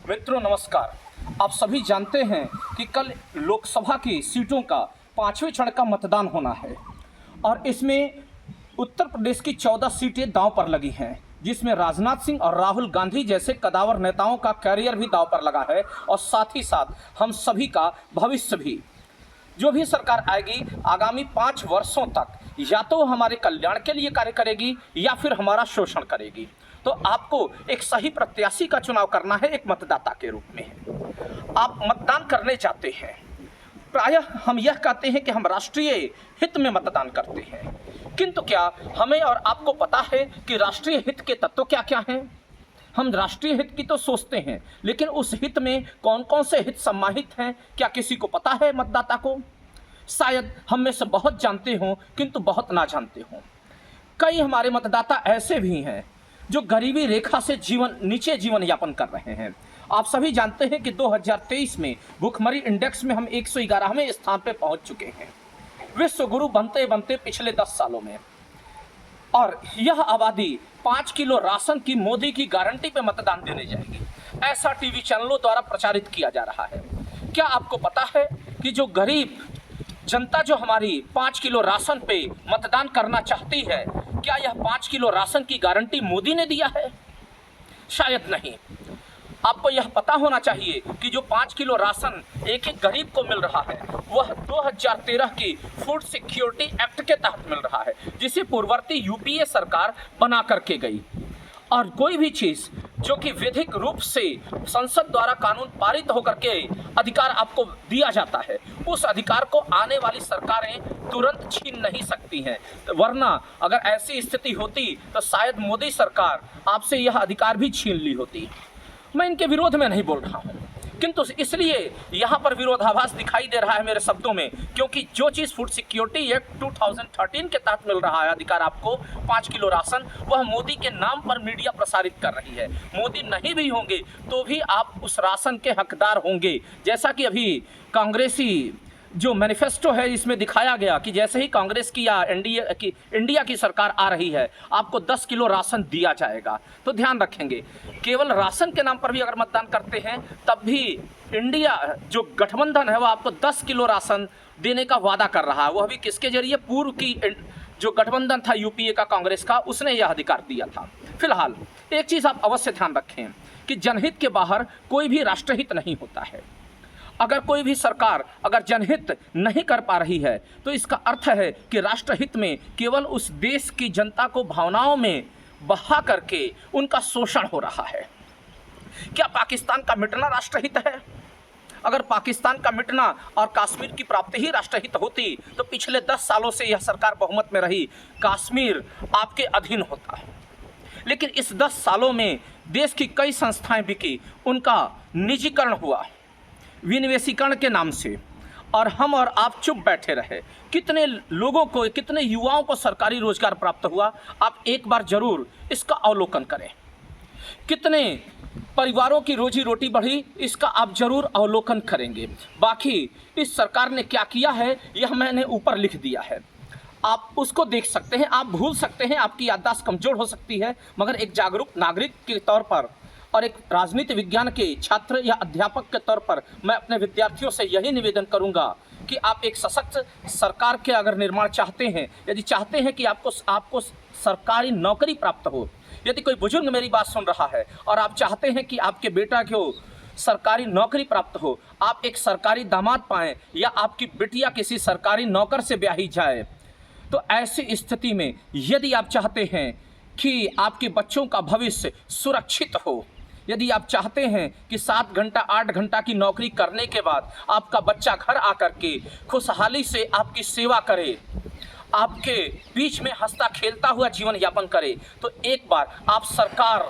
मित्रों नमस्कार। आप सभी जानते हैं कि कल लोकसभा की सीटों का 5वें चरण का मतदान होना है और इसमें उत्तर प्रदेश की 14 सीटें दांव पर लगी हैं, जिसमें राजनाथ सिंह और राहुल गांधी जैसे कदावर नेताओं का कैरियर भी दांव पर लगा है और साथ ही साथ हम सभी का भविष्य भी। जो भी सरकार आएगी आगामी 5 वर्षों तक या तो हमारे कल्याण के लिए कार्य करेगी या फिर हमारा शोषण करेगी। तो आपको एक सही प्रत्याशी का चुनाव करना है एक मतदाता के रूप में। आप मतदान करने जाते हैं, प्रायः हम यह कहते हैं कि हम राष्ट्रीय हित में मतदान करते हैं, किंतु क्या हमें और आपको पता है कि राष्ट्रीय हित के तत्व क्या क्या हैं? हम राष्ट्रीय हित की तो सोचते हैं, लेकिन उस हित में कौन कौन से हित समाहित हैं क्या किसी को पता है? मतदाता को शायद हम में से बहुत जानते हों किंतु बहुत ना जानते हों। कई हमारे मतदाता ऐसे भी हैं जो गरीबी रेखा से नीचे जीवन यापन कर रहे हैं। आप सभी जानते हैं कि 2023 में भूखमरी इंडेक्स में हम 111वें स्थान पर पहुंच चुके हैं, विश्व गुरु बनते बनते पिछले 10 सालों में। और यह आबादी 5 किलो राशन की मोदी की गारंटी पे मतदान देने जाएगी, ऐसा टीवी चैनलों द्वारा प्रचारित किया जा रहा है। क्या आपको पता है कि जो गरीब जनता जो हमारी 5 किलो राशन पे मतदान करना चाहती है, क्या यह 5 किलो राशन की गारंटी मोदी ने दिया है? शायद नहीं। आपको यह पता होना चाहिए कि जो 5 किलो राशन एक एक गरीब को मिल रहा है वह 2013 की फूड सिक्योरिटी एक्ट के तहत मिल रहा है, जिसे पूर्ववर्ती यूपीए सरकार बना करके गई। और कोई भी चीज़ जो कि विधिक रूप से संसद द्वारा कानून पारित होकर के अधिकार आपको दिया जाता है, उस अधिकार को आने वाली सरकारें तुरंत छीन नहीं सकती हैं। वरना अगर ऐसी स्थिति होती तो शायद मोदी सरकार आपसे यह अधिकार भी छीन ली होती। मैं इनके विरोध में नहीं बोल रहा हूँ, किंतु इसलिए यहाँ पर विरोधाभास दिखाई दे रहा है मेरे शब्दों में, क्योंकि जो चीज़ फूड सिक्योरिटी एक्ट 2013 के तहत मिल रहा है अधिकार आपको 5 किलो राशन, वह मोदी के नाम पर मीडिया प्रसारित कर रही है। मोदी नहीं भी होंगे तो भी आप उस राशन के हकदार होंगे। जैसा कि अभी कांग्रेसी जो मैनिफेस्टो है इसमें दिखाया गया कि जैसे ही कांग्रेस की या इंडिया की सरकार आ रही है आपको 10 किलो राशन दिया जाएगा। तो ध्यान रखेंगे, केवल राशन के नाम पर भी अगर मतदान करते हैं तब भी इंडिया जो गठबंधन है वह आपको 10 किलो राशन देने का वादा कर रहा है। वह भी किसके जरिए? पूर्व की जो गठबंधन था यूपीए का कांग्रेस का, उसने यह अधिकार दिया था। फिलहाल एक चीज़ आप अवश्य ध्यान रखें कि जनहित के बाहर कोई भी राष्ट्रहित नहीं होता है। अगर कोई भी सरकार अगर जनहित नहीं कर पा रही है तो इसका अर्थ है कि राष्ट्रहित में केवल उस देश की जनता को भावनाओं में बहा करके उनका शोषण हो रहा है। क्या पाकिस्तान का मिटना राष्ट्रहित है? अगर पाकिस्तान का मिटना और कश्मीर की प्राप्ति ही राष्ट्रहित होती तो पिछले 10 सालों से यह सरकार बहुमत में रही, कश्मीर आपके अधीन होता। लेकिन इस 10 सालों में देश की कई संस्थाएं बिकी, उनका निजीकरण हुआ विनिवेशीकरण के नाम से, और हम और आप चुप बैठे रहे। कितने लोगों को, कितने युवाओं को सरकारी रोजगार प्राप्त हुआ? आप एक बार जरूर इसका अवलोकन करें। कितने परिवारों की रोजी रोटी बढ़ी, इसका आप जरूर अवलोकन करेंगे। बाकी इस सरकार ने क्या किया है यह मैंने ऊपर लिख दिया है, आप उसको देख सकते हैं। आप भूल सकते हैं, आपकी याददाश्त कमजोर हो सकती है, मगर एक जागरूक नागरिक के तौर पर और एक राजनीति विज्ञान के छात्र या अध्यापक के तौर पर मैं अपने विद्यार्थियों से यही निवेदन करूंगा कि आप एक सशक्त सरकार के अगर निर्माण चाहते हैं, यदि चाहते हैं कि आपको सरकारी नौकरी प्राप्त हो, यदि कोई बुजुर्ग मेरी बात सुन रहा है और आप चाहते हैं कि आपके बेटा को सरकारी नौकरी प्राप्त हो, आप एक सरकारी दामाद पाएँ या आपकी बिटिया किसी सरकारी नौकर से ब्याही जाए, तो ऐसी स्थिति में यदि आप चाहते हैं कि आपके बच्चों का भविष्य सुरक्षित हो, यदि आप चाहते हैं कि 7 घंटा 8 घंटा की नौकरी करने के बाद आपका बच्चा घर आकर के खुशहाली से आपकी सेवा करे, आपके बीच में हंसता खेलता हुआ जीवन यापन करे, तो एक बार आप सरकार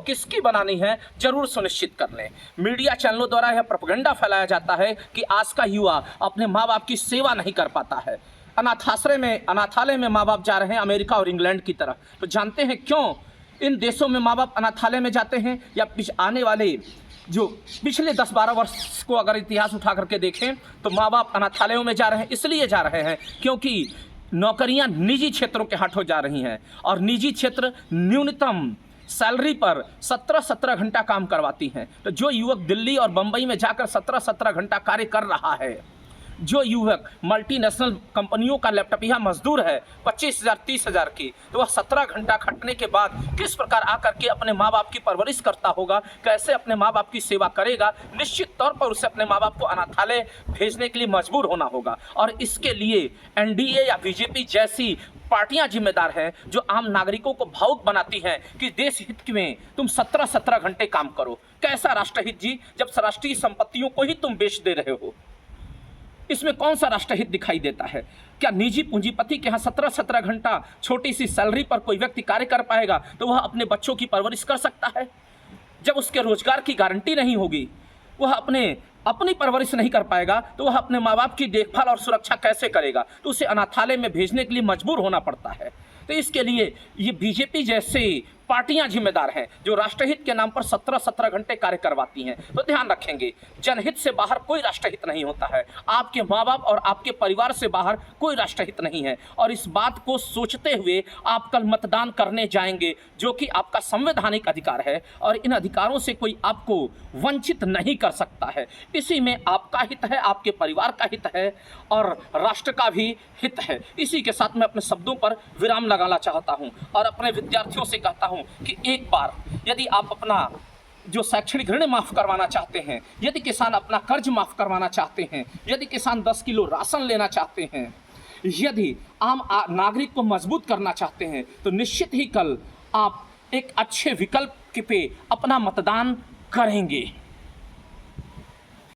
किसकी बनानी है जरूर सुनिश्चित कर लें। मीडिया चैनलों द्वारा यह प्रोपेगेंडा फैलाया जाता है कि आज का युवा अपने माँ बाप की सेवा नहीं कर पाता है। अनाथालय में माँ बाप जा रहे हैं अमेरिका और इंग्लैंड की तरफ। तो जानते हैं क्यों इन देशों में माँ बाप अनाथालय में जाते हैं? या आने वाले जो पिछले 10-12 वर्ष को अगर इतिहास उठा करके देखें तो माँ बाप अनाथालयों में जा रहे हैं, इसलिए जा रहे हैं क्योंकि नौकरियां निजी क्षेत्रों के हाथों जा रही हैं और निजी क्षेत्र न्यूनतम सैलरी पर 17-17 घंटा काम करवाती हैं। तो जो युवक दिल्ली और बंबई में जाकर 17-17 घंटा कार्य कर रहा है, जो युवक मल्टीनेशनल कंपनियों का लैपटॉपिया मजदूर है 25,000-30,000 की, तो वह 17 घंटा खटने के बाद किस प्रकार आकर के अपने माँ बाप की परवरिश करता होगा, कैसे अपने माँ बाप की सेवा करेगा। निश्चित तौर पर उसे अपने माँ बाप को अनाथालय भेजने के लिए मजबूर होना होगा। और इसके लिए एनडीए या बीजेपी जैसी पार्टियां जिम्मेदार हैं, जो आम नागरिकों को भावुक बनाती हैं कि देश हित में तुम 17-17 घंटे काम करो। कैसा राष्ट्रहित जी, जब राष्ट्रीय संपत्तियों को ही तुम बेच दे रहे हो। इसमें कौन सा राष्ट्रहित दिखाई देता है? क्या निजी पूंजीपति के यहाँ 17-17 घंटा छोटी सी सैलरी पर कोई व्यक्ति कार्य कर पाएगा तो वह अपने बच्चों की परवरिश कर सकता है? जब उसके रोजगार की गारंटी नहीं होगी, वह अपनी परवरिश नहीं कर पाएगा, तो वह अपने माँ बाप की देखभाल और सुरक्षा कैसे करेगा? तो उसे अनाथालय में भेजने के लिए मजबूर होना पड़ता है। तो इसके लिए ये बीजेपी जैसे पार्टियां जिम्मेदार हैं, जो राष्ट्रहित के नाम पर 17-17 घंटे कार्य करवाती हैं। तो ध्यान रखेंगे, जनहित से बाहर कोई राष्ट्रहित नहीं होता है। आपके माँ बाप और आपके परिवार से बाहर कोई राष्ट्रहित नहीं है। और इस बात को सोचते हुए आप कल मतदान करने जाएंगे, जो कि आपका संवैधानिक अधिकार है, और इन अधिकारों से कोई आपको वंचित नहीं कर सकता है। इसी में आपका हित है, आपके परिवार का हित है, और राष्ट्र का भी हित है। इसी के साथ मैं अपने शब्दों पर विराम लगाना चाहता हूं और अपने विद्यार्थियों से कहता हूं कि एक बार यदि आप अपना जो शैक्षणिक ऋण माफ़ करवाना चाहते हैं, यदि किसान अपना कर्ज माफ़ करवाना चाहते हैं, यदि किसान 10 किलो राशन लेना चाहते हैं, यदि आम नागरिक को मजबूत करना चाहते हैं, तो निश्चित ही कल आप एक अच्छे विकल्प पे अपना मतदान करेंगे।